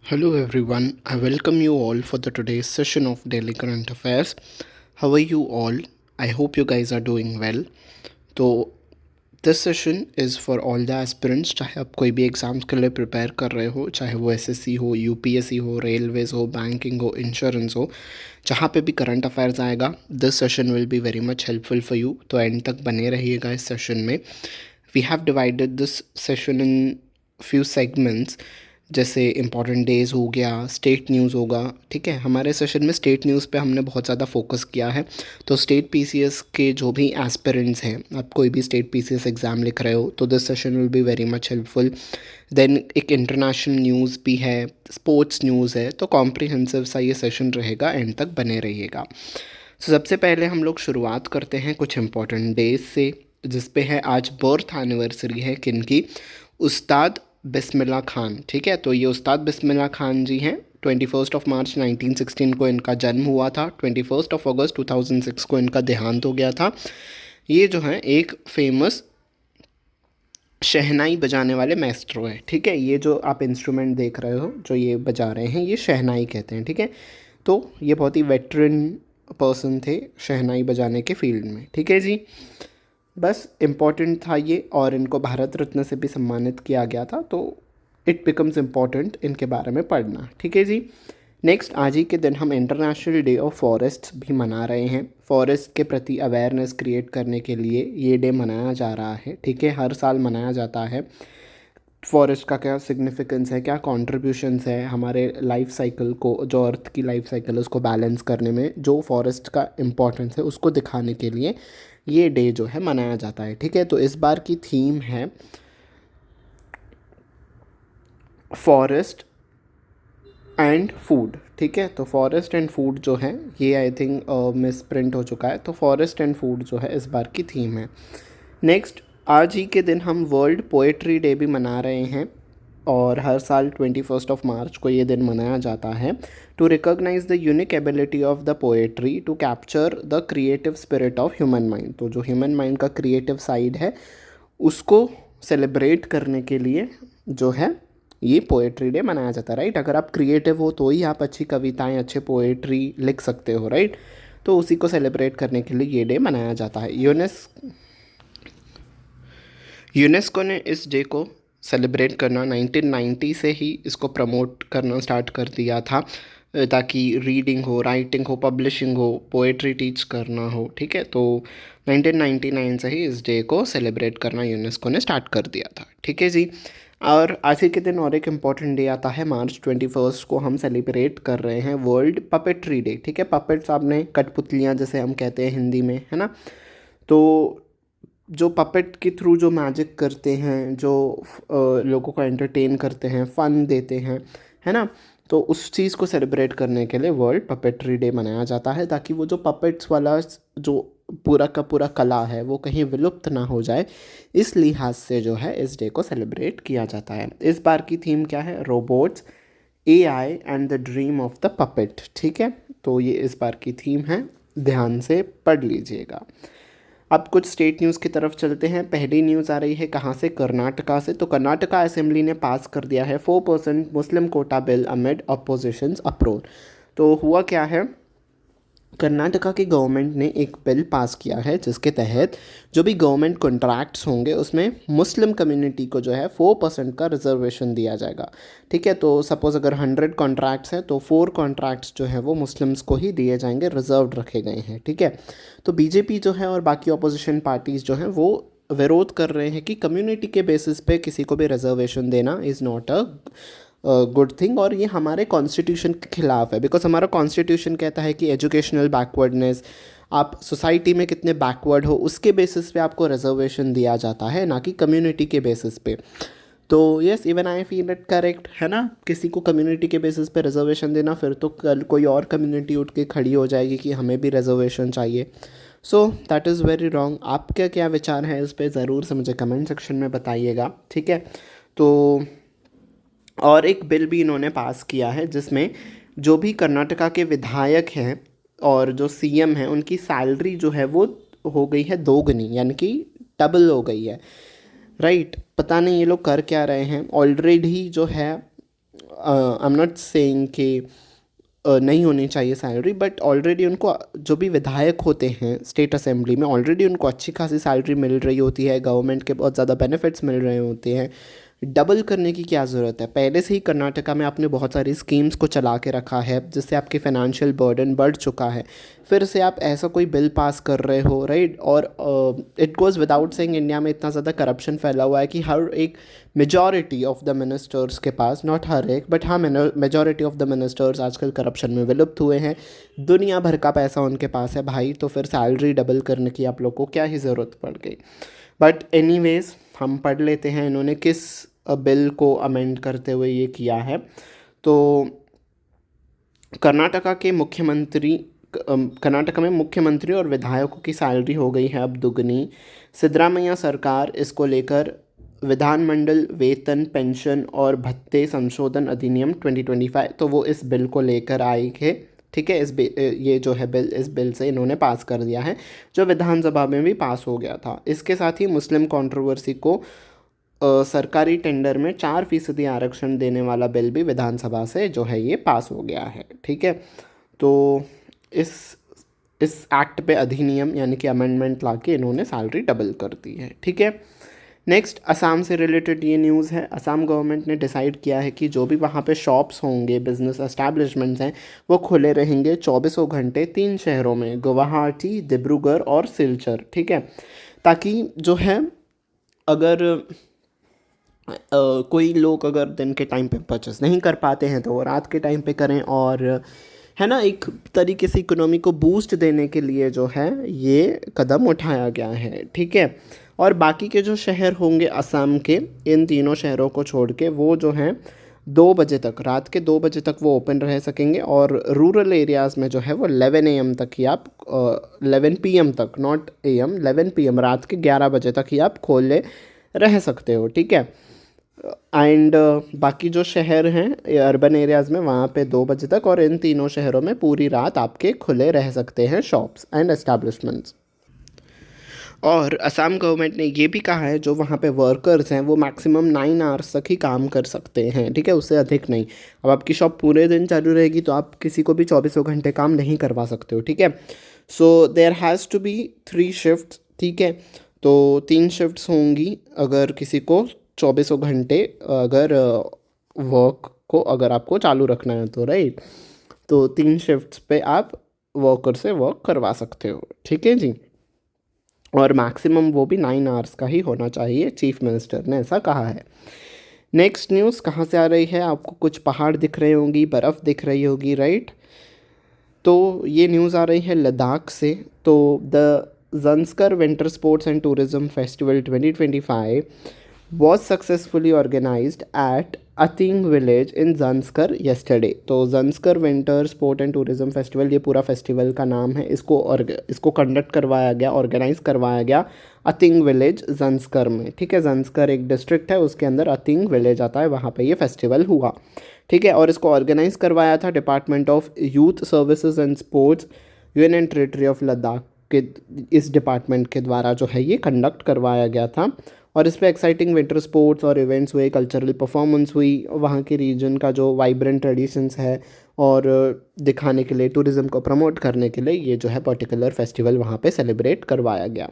Hello everyone, I welcome you all for the today's session of Daily Current Affairs. How are you all? I hope you guys are doing well. तो this session is for all the aspirants, चाहे आप कोई भी exams के लिए prepare कर रहे हो, चाहे वो एसएससी हो, यूपीएससी हो, रेलवेज़ हो, बैंकिंग हो, इंश्योरेंस हो, जहाँ पे भी करंट अफेयर्स आएगा this session will be very much helpful for you. तो एंड तक बने रहिएगा इस सेशन में. We have divided this session in few segments, जैसे इम्पॉर्टेंट डेज़ हो गया, स्टेट न्यूज़ होगा. ठीक है, हमारे सेशन में स्टेट न्यूज़ पे हमने बहुत ज़्यादा फोकस किया है. तो स्टेट पीसीएस के जो भी एस्पिरेंट्स हैं, आप कोई भी स्टेट पीसीएस एग्ज़ाम लिख रहे हो तो this session will be very much helpful. Then एक इंटरनेशनल न्यूज़ भी है, स्पोर्ट्स न्यूज़ है, तो कॉम्प्रिहेंसिव सा ये सेशन रहेगा. एंड तक बने रहिएगा. तो सबसे पहले हम लोग शुरुआत करते हैं कुछ इंपॉर्टेंट डेज से, जिस पे है आज बर्थ एनिवर्सरी है किनकी, उस्ताद बिस्मिल्लाह खान. ठीक है, तो ये उस्ताद बिस्मिल्लाह खान जी हैं. 21 मार्च 1916 को इनका जन्म हुआ था. 21 अगस्त 2006 को इनका देहांत हो गया था. ये जो है एक फेमस शहनाई बजाने वाले मैस्ट्रो है. ठीक है, ये जो आप इंस्ट्रूमेंट देख रहे हो जो ये बजा रहे हैं, ये शहनाई कहते हैं. ठीक है, तो ये बहुत ही वेटरन पर्सन थे शहनाई बजाने के फील्ड में. ठीक है जी, बस इम्पॉर्टेंट था ये, और इनको भारत रत्न से भी सम्मानित किया गया था. तो इट बिकम्स इम्पॉर्टेंट इनके बारे में पढ़ना. ठीक है जी. नेक्स्ट, आज ही के दिन हम इंटरनेशनल डे ऑफ फॉरेस्ट भी मना रहे हैं. फॉरेस्ट के प्रति अवेयरनेस क्रिएट करने के लिए ये डे मनाया जा रहा है. ठीक है, हर साल मनाया जाता है. फॉरेस्ट का क्या सिग्निफिकेंस है, क्या कॉन्ट्रीब्यूशंस है हमारे लाइफ साइकिल को, जो अर्थ की लाइफ साइकिल है उसको बैलेंस करने में, जो फॉरेस्ट का इम्पोर्टेंस है उसको दिखाने के लिए ये डे जो है मनाया जाता है. ठीक है, तो इस बार की थीम है फॉरेस्ट एंड फूड. ठीक है, तो फॉरेस्ट एंड फूड जो है ये आई थिंक मिस प्रिंट हो चुका है. तो फॉरेस्ट एंड फूड जो है इस बार की थीम है. नेक्स्ट, आज ही के दिन हम वर्ल्ड पोएट्री डे भी मना रहे हैं, और हर साल 21 मार्च को ये दिन मनाया जाता है to recognise the unique ability of the poetry to capture the creative spirit of human mind. तो जो ह्यूमन माइंड का क्रिएटिव साइड है उसको सेलिब्रेट करने के लिए जो है ये पोएट्री डे मनाया जाता है. राइट, अगर आप क्रिएटिव हो तो ही आप अच्छी कविताएं, अच्छे पोएट्री लिख सकते हो. राइट, तो उसी को सेलिब्रेट करने के लिए ये डे मनाया जाता है. यूनेस्को ने इस डे को सेलिब्रेट करना 1990 से ही इसको प्रमोट करना स्टार्ट कर दिया था, ताकि रीडिंग हो, राइटिंग हो, पब्लिशिंग हो, पोएट्री टीच करना हो. ठीक है, तो 1999 से ही इस डे को सेलिब्रेट करना यूनेस्को ने स्टार्ट कर दिया था. ठीक है जी. और आज ही के दिन और एक इम्पॉर्टेंट डे आता है, मार्च 21 को हम सेलिब्रेट कर रहे हैं वर्ल्ड पपेट्री डे. ठीक है, पपेट्स आपने कठपुतलियाँ जैसे हम कहते हैं हिंदी में, है ना. तो जो पपेट के थ्रू जो मैजिक करते हैं, जो लोगों को एंटरटेन करते हैं, फ़न देते हैं, है ना, तो उस चीज़ को सेलिब्रेट करने के लिए वर्ल्ड पपेट्री डे मनाया जाता है, ताकि वो जो पपेट्स वाला जो पूरा का पूरा कला है वो कहीं विलुप्त ना हो जाए. इस लिहाज से जो है इस डे को सेलिब्रेट किया जाता है. इस बार की थीम क्या है, robots, AI and the dream of the puppet. ठीक है, तो ये इस बार की थीम है, ध्यान से पढ़ लीजिएगा. अब कुछ स्टेट न्यूज़ की तरफ चलते हैं. पहली न्यूज़ आ रही है कहाँ से, कर्नाटका से. तो कर्नाटका असेंबली ने पास कर दिया है 4% Muslim quota bill amid oppositions approach. तो हुआ क्या है, कर्नाटका की गवर्नमेंट ने एक बिल पास किया है जिसके तहत जो भी गवर्नमेंट कॉन्ट्रैक्ट्स होंगे उसमें मुस्लिम कम्युनिटी को जो है 4% का रिजर्वेशन दिया जाएगा. ठीक है, तो सपोज़ अगर 100 कॉन्ट्रैक्ट्स हैं तो 4 कॉन्ट्रैक्ट्स जो है वो मुस्लिम्स को ही दिए जाएंगे, रिजर्व रखे गए हैं. ठीक है, तो बीजेपी जो है और बाकी अपोजिशन पार्टीज़ जो हैं वो विरोध कर रहे हैं कि कम्युनिटी के बेसिस पे किसी को भी रिजर्वेशन देना is not a good thing, और ये हमारे कॉन्स्टिट्यूशन के खिलाफ है. बिकॉज हमारा कॉन्स्टिट्यूशन कहता है कि एजुकेशनल बैकवर्डनेस, आप सोसाइटी में कितने बैकवर्ड हो उसके बेसिस पे आपको रिजर्वेशन दिया जाता है, ना कि कम्युनिटी के बेसिस पे. तो yes, even I feel it correct, है ना. किसी को कम्युनिटी के बेसिस पे रिजर्वेशन देना, फिर तो कल कोई और कम्युनिटी उठ के खड़ी हो जाएगी कि हमें भी रिजर्वेशन चाहिए. So that is very wrong. आपके क्या विचार हैं इस पर ज़रूर से मुझे कमेंट सेक्शन में बताइएगा. ठीक है, तो और एक बिल भी इन्होंने पास किया है जिसमें जो भी कर्नाटका के विधायक हैं और जो सीएम हैं उनकी सैलरी जो है वो हो गई है दोगुनी, यानी कि डबल हो गई है. राइट, पता नहीं ये लोग कर क्या रहे हैं. ऑलरेडी जो है आई एम नॉट सेइंग कि नहीं होनी चाहिए सैलरी, बट ऑलरेडी उनको जो भी विधायक होते हैं स्टेट असेंबली में, ऑलरेडी उनको अच्छी खासी सैलरी मिल रही होती है, गवर्नमेंट के बहुत ज़्यादा बेनिफिट्स मिल रहे होते हैं। डबल करने की क्या ज़रूरत है? पहले से ही कर्नाटका में आपने बहुत सारी स्कीम्स को चला के रखा है जिससे आपकी फाइनेंशियल बर्डन बढ़ चुका है, फिर से आप ऐसा कोई बिल पास कर रहे हो, राइट? और it goes without saying India में इतना ज़्यादा करप्शन फैला हुआ है कि हर एक मेजॉरिटी ऑफ द मिनिस्टर्स के पास, नॉट हर एक बट हाँ, मेजॉरिटी ऑफ द मिनिस्टर्स आजकल करप्शन में विलुप्त हुए हैं। दुनिया भर का पैसा उनके पास है भाई, तो फिर सैलरी डबल करने की आप लोग को क्या ही ज़रूरत पड़ गई। बट एनीवेज, हम पढ़ लेते हैं इन्होंने किस बिल को अमेंड करते हुए ये किया है। तो कर्नाटका के मुख्यमंत्री कर्नाटका में मुख्यमंत्री और विधायकों की सैलरी हो गई है अब दुगनी। सिद्धरामैया सरकार इसको लेकर विधानमंडल वेतन पेंशन और भत्ते संशोधन अधिनियम 2025, तो वो इस बिल को लेकर आई है। ठीक है, ये जो है बिल, इस बिल से इन्होंने पास कर दिया है, जो विधानसभा में भी पास हो गया था। इसके साथ ही मुस्लिम कंट्रोवर्सी को सरकारी टेंडर में 4% आरक्षण देने वाला बिल भी विधानसभा से जो है ये पास हो गया है। ठीक है, तो इस इस एक्ट पे अधिनियम यानी कि अमेंडमेंट लाके इन्होंने सैलरी डबल कर दी है। ठीक है, नेक्स्ट असम से रिलेटेड ये न्यूज़ है। असम गवर्नमेंट ने डिसाइड किया है कि जो भी वहाँ पे शॉप्स होंगे, बिजनेस एस्टैब्लिशमेंट्स हैं, वो खुले रहेंगे 24 घंटे 3 शहरों में, गुवाहाटी, डिब्रूगढ़ और सिलचर। ठीक है, ताकि जो है अगर कोई लोग अगर दिन के टाइम पे परचेस नहीं कर पाते हैं तो वो रात के टाइम पे करें, और है ना, एक तरीके से इकोनॉमी को बूस्ट देने के लिए जो है ये कदम उठाया गया है। ठीक है, और बाकी के जो शहर होंगे असम के, इन तीनों शहरों को छोड़ के वो जो हैं 2 बजे तक, रात के 2 बजे तक वो ओपन रह सकेंगे, और रूरल एरियाज़ में जो है वो 11 AM तक ही आप 11 PM तक, नॉट AM, 11 PM, रात के 11 बजे तक ही आप खोले रह सकते हो। ठीक है, एंड बाकी जो शहर हैं अर्बन एरियाज़ में, वहाँ पे 2 बजे तक, और इन तीनों शहरों में पूरी रात आपके खुले रह सकते हैं शॉप्स एंड एस्टैब्लिशमेंट्स। और असम गवर्नमेंट ने ये भी कहा है जो वहाँ पे वर्कर्स हैं वो मैक्सिमम 9 आवर्स तक ही काम कर सकते हैं। ठीक है, उससे अधिक नहीं। अब आपकी शॉप पूरे दिन चालू रहेगी तो आप किसी को भी 24 घंटे काम नहीं करवा सकते हो। ठीक है, so there has to be 3 shift. ठीक है, तो 3 शिफ्ट्स होंगी अगर किसी को 24 घंटे अगर वर्क को अगर आपको चालू रखना है तो, राइट? तो 3 शिफ्ट्स पे आप वर्कर से वर्क करवा सकते हो। ठीक है जी, और मैक्सिमम वो भी 9 आवर्स का ही होना चाहिए, चीफ मिनिस्टर ने ऐसा कहा है। नेक्स्ट न्यूज़ कहाँ से आ रही है? आपको कुछ पहाड़ दिख रहे होंगी, बर्फ़ दिख रही होगी, राइट? तो ये न्यूज़ आ रही है लद्दाख से। तो the Zanskar winter sports and tourism festival 2025 was successfully organized at Ating village in Zanskar yesterday। तो Zanskar winter sport and tourism festival, ये पूरा फेस्टिवल का नाम है। इसको कंडक्ट करवाया गया, ऑर्गेनाइज करवाया गया अतिंग विलेज ज़ंस्कर में। ठीक है, ज़ंस्कर एक डिस्ट्रिक्ट है, उसके अंदर अतिंग विलेज आता है, वहाँ पे ये फेस्टिवल हुआ। ठीक है, और इसको ऑर्गेनाइज करवाया था department of youth services and sports, union territory of Ladakh के इस डिपार्टमेंट के द्वारा जो है ये कंडक्ट करवाया गया था। और इस पर एक्साइटिंग विंटर स्पोर्ट्स और इवेंट्स हुए, कल्चरल परफॉर्मेंस हुई, वहाँ के रीजन का जो वाइब्रेंट ट्रेडिशंस है और दिखाने के लिए, टूरिज़्म को प्रमोट करने के लिए ये जो है पर्टिकुलर फेस्टिवल वहाँ पे सेलिब्रेट करवाया गया।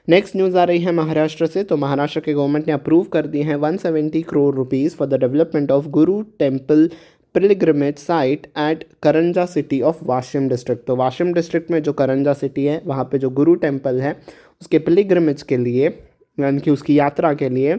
नेक्स्ट न्यूज़ आ रही है महाराष्ट्र से। तो महाराष्ट्र के गवर्नमेंट ने अप्रूव कर दिए हैं 170 crore rupees for the development of guru temple pilgrimage site at Karanja city of Washim district. तो वाशिम डिस्ट्रिक्ट में जो करंजा सिटी है, वहाँ पे जो गुरु टेम्पल है, उसके पिलग्रिमेज के लिए यानी कि उसकी यात्रा के लिए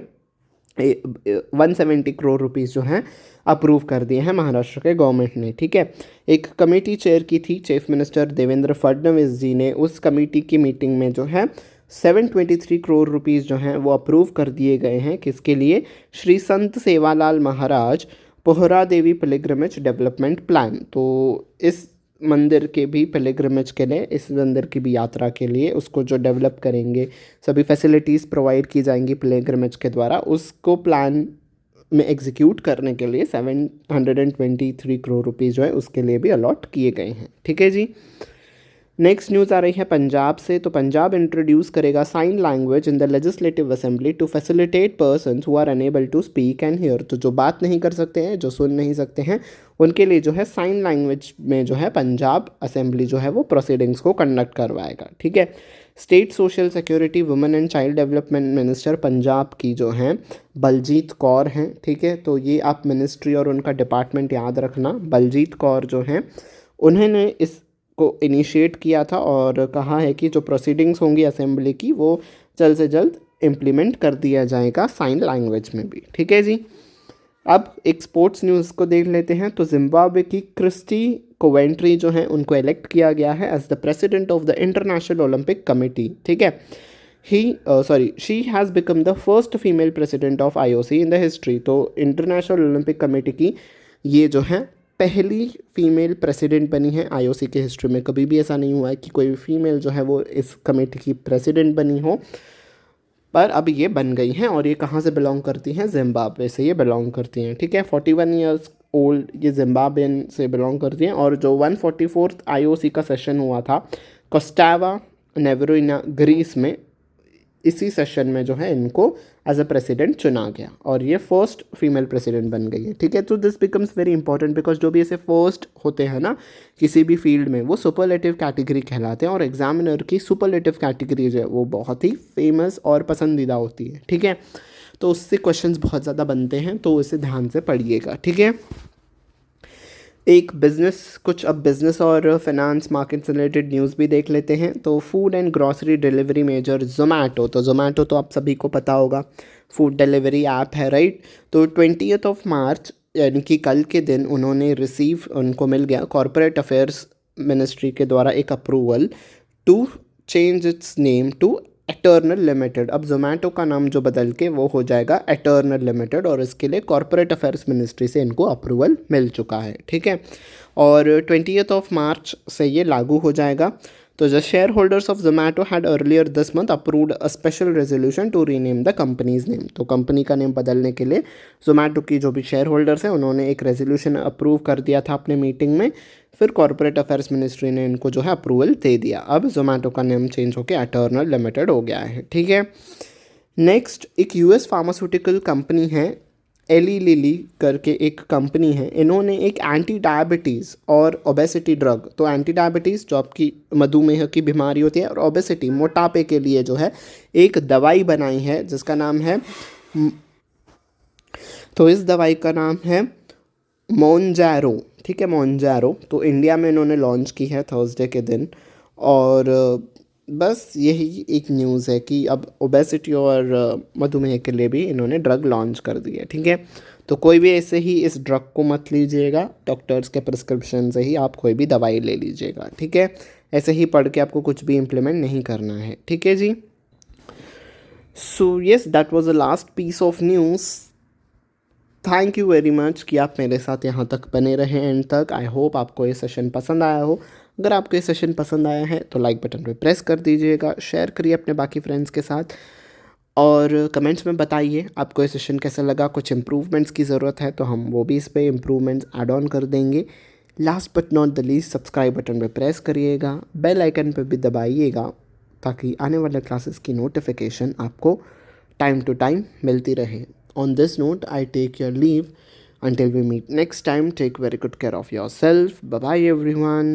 170 करोड़ रुपीज़ जो हैं अप्रूव कर दिए हैं महाराष्ट्र के गवर्नमेंट ने। ठीक है, एक कमेटी चेयर की थी चीफ मिनिस्टर देवेंद्र फडणवीस जी ने। उस कमेटी की मीटिंग में जो है 723 करोड़ रुपीज़ जो हैं वो अप्रूव कर दिए गए हैं। किसके लिए? श्री संत सेवालाल महाराज पोहरा देवी पिलग्रिमेज डेवलपमेंट प्लान। तो इस मंदिर के भी पिलग्रिमेज के लिए, इस मंदिर की भी यात्रा के लिए, उसको जो डेवलप करेंगे, सभी फैसिलिटीज़ प्रोवाइड की जाएंगी पिलग्रिमेज के द्वारा, उसको प्लान में एग्जीक्यूट करने के लिए 723 करोड़ रुपीज़ जो है उसके लिए भी अलॉट किए गए हैं। ठीक है जी, नेक्स्ट न्यूज़ आ रही है पंजाब से। तो पंजाब इंट्रोड्यूस करेगा sign language in the legislative assembly to facilitate persons who are unable to speak and hear. तो जो बात नहीं कर सकते हैं, जो सुन नहीं सकते हैं, उनके लिए जो है साइन लैंग्वेज में जो है पंजाब असेंबली जो है वो प्रोसीडिंग्स को कंडक्ट करवाएगा। ठीक है। State social security women and child development minister Punjab की जो हैं बलजीत कौर हैं। ठीक है, तो ये आप मिनिस्ट्री और उनका डिपार्टमेंट याद रखना। बलजीत कौर जो हैं उन्होंने इसको इनिशिएट किया था और कहा है कि जो प्रोसीडिंग्स होंगी असेंबली की वो जल्द से जल्द इम्प्लीमेंट कर दिया जाएगा साइन लैंग्वेज में भी। ठीक है जी। अब एक स्पोर्ट्स न्यूज़ को देख लेते हैं। तो जिम्बाब्वे की क्रिस्टी कोवेंट्री जो है उनको इलेक्ट किया गया है as the president of the International Olympic Committee. ठीक है। She has become the first female president of IOC in the history. तो इंटरनेशनल ओलंपिक कमेटी की ये जो है पहली फीमेल प्रेसिडेंट बनी है आईओसी के हिस्ट्री में। कभी भी ऐसा नहीं हुआ है कि कोई फीमेल जो है वो इस कमेटी की प्रेसिडेंट बनी हो, पर अब ये बन गई हैं। और ये कहाँ से बिलोंग करती हैं? जिम्बाब्वे से ये बिलोंग करती हैं। ठीक है। 41 ईयर्स ओल्ड ये जिम्बाब्वेन से बिलोंग करती हैं। और जो 144th आईओसी का सेशन हुआ था कोस्टावा नेवरोइना ग्रीस में, इसी सेशन में जो है इनको एज अ प्रेसिडेंट चुना गया और ये फर्स्ट फीमेल प्रेसिडेंट बन गई है। ठीक है। तो this becomes very important because जो भी ऐसे फर्स्ट होते हैं ना किसी भी फील्ड में, वो सुपरलेटिव कैटेगरी कहलाते हैं और एग्जामिनर की सुपरलेटिव कैटेगरी जो है वो बहुत ही फेमस और पसंदीदा होती है। ठीक है। तो उससे क्वेश्चंस बहुत ज़्यादा बनते हैं, तो इसे ध्यान से पढ़िएगा। ठीक है। एक बिज़नेस, कुछ अब बिज़नेस और फाइनेंस मार्केट से रिलेटेड न्यूज़ भी देख लेते हैं। तो food and grocery delivery major Zomato, तो जोमैटो तो आप सभी को पता होगा फूड डिलीवरी ऐप है, राइट। तो 20th मार्च यानी कि कल के दिन उनको मिल गया कॉरपोरेट अफेयर्स मिनिस्ट्री के द्वारा एक approval to change its name to Eternal Limited. अब जोमेटो का नाम जो बदल के वो हो जाएगा एटर्नल लिमिटेड और इसके लिए कॉरपोरेट अफेयर्स मिनिस्ट्री से इनको अप्रूवल मिल चुका है। ठीक है। और 20th मार्च से ये लागू हो जाएगा। तो the shareholders of Zomato had earlier this month approved a special resolution to rename the company's name. तो कंपनी का नेम बदलने के लिए जोमेटो की जो भी शेयर होल्डर्स हैं उन्होंने एक रेजोल्यूशन अप्रूव कर दिया था अपने मीटिंग में। फिर कॉरपोरेट अफेयर्स मिनिस्ट्री ने इनको जो है अप्रूवल दे दिया। अब जोमेटो का नेम चेंज होकर एटर्नल लिमिटेड हो गया है। ठीक है। नेक्स्ट एक यूएस फार्मास्यूटिकल कंपनी है एली लिली करके एक कंपनी है। इन्होंने एक एंटी डायबिटीज़ और ओबेसिटी ड्रग, तो एंटी डायबिटीज़ जो आपकी मधुमेह की बीमारी होती है और ओबेसिटी मोटापे के लिए जो है एक दवाई बनाई है जिसका नाम है, तो इस दवाई का नाम है मोन्जैरो। ठीक है, मोन्जैरो। तो इंडिया में इन्होंने लॉन्च की है थर्सडे के दिन। और बस यही एक न्यूज़ है कि अब ओबेसिटी और मधुमेह के लिए भी इन्होंने ड्रग लॉन्च कर दी है। ठीक है। तो कोई भी ऐसे ही इस ड्रग को मत लीजिएगा, डॉक्टर्स के प्रिस्क्रिप्शन से ही आप कोई भी दवाई ले लीजिएगा। ठीक है। ऐसे ही पढ़ के आपको कुछ भी इम्प्लीमेंट नहीं करना है। ठीक है जी। So yes, that was the last piece of news. Thank you very much कि आप मेरे साथ यहाँ तक बने रहे एंड तक। आई होप आपको ये सेशन पसंद आया हो। अगर आपको ये सेशन पसंद आया है तो लाइक बटन पे प्रेस कर दीजिएगा, शेयर करिए अपने बाकी फ्रेंड्स के साथ और कमेंट्स में बताइए आपको ये सेशन कैसा लगा। कुछ इम्प्रूवमेंट्स की ज़रूरत है तो हम वो भी इस पर इम्प्रूवमेंट्स ऐड ऑन कर देंगे। Last but not the least, subscribe button पे प्रेस करिएगा, बेल आइकन पे भी दबाइएगा ताकि आने वाले क्लासेस की नोटिफिकेशन आपको टाइम टू टाइम मिलती रहे। On this note, I take your leave. Until we meet next time, take very good care of yourself. Bye bye, everyone.